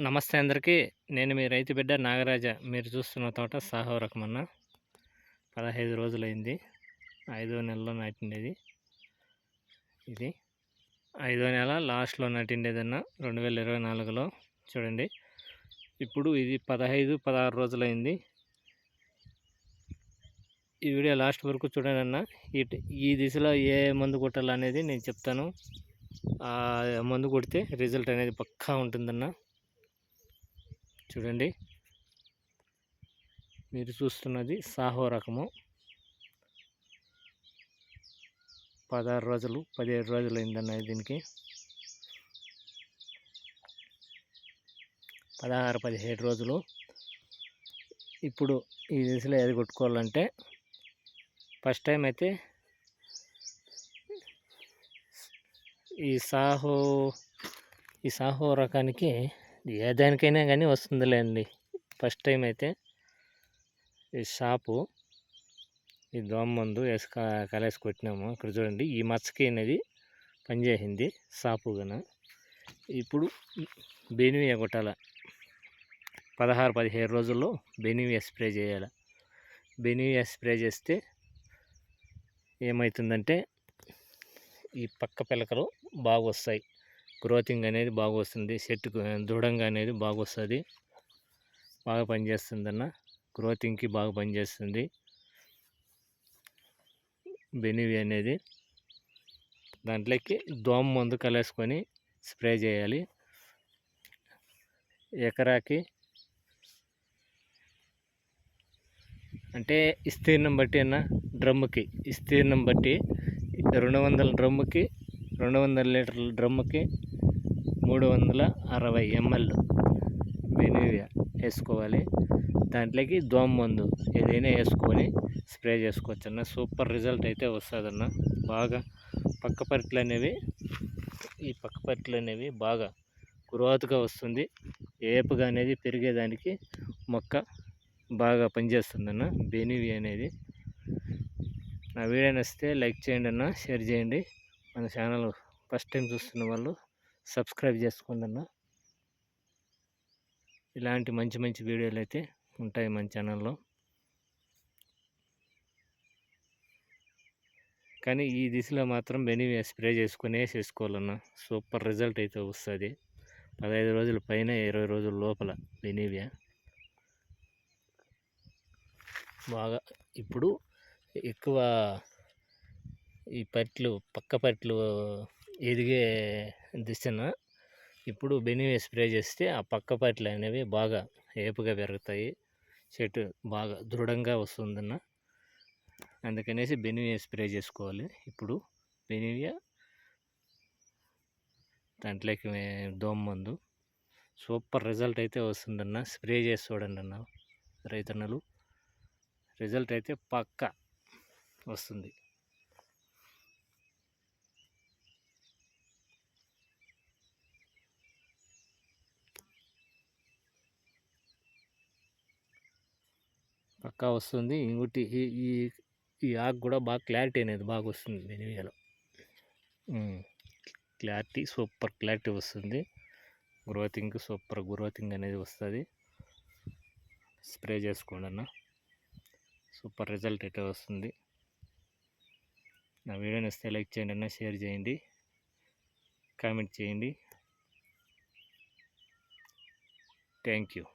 నమస్తే అందరికీ. నేను మీ రైతు బిడ్డ నాగరాజ. మీరు చూస్తున్న తోట సాహో రకమన్న 15 రోజులైంది. 5వ నెలలో నాటిండేది. ఇది 5వ నెల లాస్ట్లో నాటిండేదన్న 2024లో. చూడండి, ఇప్పుడు ఇది 15, 16 రోజులైంది. ఈ వీడియో లాస్ట్ వరకు చూడండి అన్న. ఈ దిశలో ఏ మందు కొట్టాలనేది నేను చెప్తాను. ఆ మందు కొడితే రిజల్ట్ అనేది పక్కా ఉంటుందన్న. చూడండి, మీరు చూస్తున్నది సాహో రకము. 16 రోజులు 17 రోజులు అయిందన్న దీనికి. 16-17 రోజులు. ఇప్పుడు ఈ దిశలో ఏది కొట్టుకోవాలంటే, ఫస్ట్ టైం అయితే ఈ సాహో రకానికి ఏ దానికైనా కానీ వస్తుందిలేండి. ఫస్ట్ టైం అయితే ఈ షాపు ఈ దోమ మందు వేసి కలేసి కొట్టినాము. ఇక్కడ చూడండి, ఈ మచ్చకి అనేది పనిచేసింది సాపుగాన. ఇప్పుడు బెనివియా కొట్టాల. 16-17 రోజుల్లో బెనివియా స్ప్రే చేయాలి. బెనివియా స్ప్రే చేస్తే ఏమవుతుందంటే, ఈ పక్క పిలకలు బాగా వస్తాయి, గ్రోతింగ్ అనేది బాగా వస్తుంది, చెట్టుకు దృఢంగా అనేది బాగా వస్తుంది, బాగా పనిచేస్తుంది అన్న. గ్రోతింగ్కి బాగా పనిచేస్తుంది బెనివియా అనేది. దాంట్లోకి దోమ మందు కలేసుకొని స్ప్రే చేయాలి. ఎకరాకి అంటే విస్తీర్ణం బట్టి అన్న, డ్రమ్ముకి విస్తీర్ణం బట్టి 200 డ్రమ్ముకి 200 లీటర్ల డ్రమ్ముకి 360 ml బెనివియా వేసుకోవాలి. దాంట్లోకి దోమ మందు ఏదైనా వేసుకొని స్ప్రే చేసుకోవచ్చు అన్న. సూపర్ రిజల్ట్ అయితే వస్తుందన్న. బాగా పక్క పర్ట్లు అనేవి బాగా గ్రోత్గా వస్తుంది. ఏపుగా అనేది పెరిగేదానికి మొక్క బాగా పనిచేస్తుందన్న బెనివియా అనేది. నా వీడియో నచ్చితే లైక్ చేయండి అన్న, షేర్ చేయండి. మన ఛానల్ ఫస్ట్ టైం చూస్తున్న వాళ్ళు సబ్స్క్రైబ్ చేసుకోండి అన్న. ఇలాంటి మంచి మంచి వీడియోలు అయితే ఉంటాయి మన ఛానల్లో. కానీ ఈ దిశలో మాత్రం బెనివియా స్ప్రే చేసుకోవాలన్న. సూపర్ రిజల్ట్ అయితే వస్తుంది. 15 రోజుల పైన 20 రోజుల లోపల బెనివియా బాగా. ఇప్పుడు ఎక్కువ ఈ పక్క పట్లు ఎదిగే దిశన ఇప్పుడు బెనివియా స్ప్రే చేస్తే ఆ పక్క పట్లు అనేవి బాగా ఏపుగా పెరుగుతాయి, చెట్టు బాగా దృఢంగా వస్తుందన్న. అందుకనేసి బెనివియా స్ప్రే చేసుకోవాలి. ఇప్పుడు బెనివియా దాంట్లోకి దోమ మందు సూపర్ రిజల్ట్ అయితే వస్తుందన్న. స్ప్రే చేసి చూడండి అన్న రైతన్నలు. రిజల్ట్ అయితే పక్కా వస్తుంది. పక్కా వస్తుంది. ఇంకోటి ఈ ఆకు కూడా బాగా క్లారిటీ అనేది బాగా వస్తుంది బెనివియాలో. క్లారిటీ సూపర్ క్లారిటీ వస్తుంది. గ్రోతింగ్ సూపర్ గ్రోతింగ్ అనేది వస్తుంది. స్ప్రే చేసుకోండి అన్న, సూపర్ రిజల్ట్ అయితే వస్తుంది. నా వీడియోని వస్తే లైక్ చేయండి అన్న, షేర్ చేయండి, కామెంట్ చేయండి. Thank you.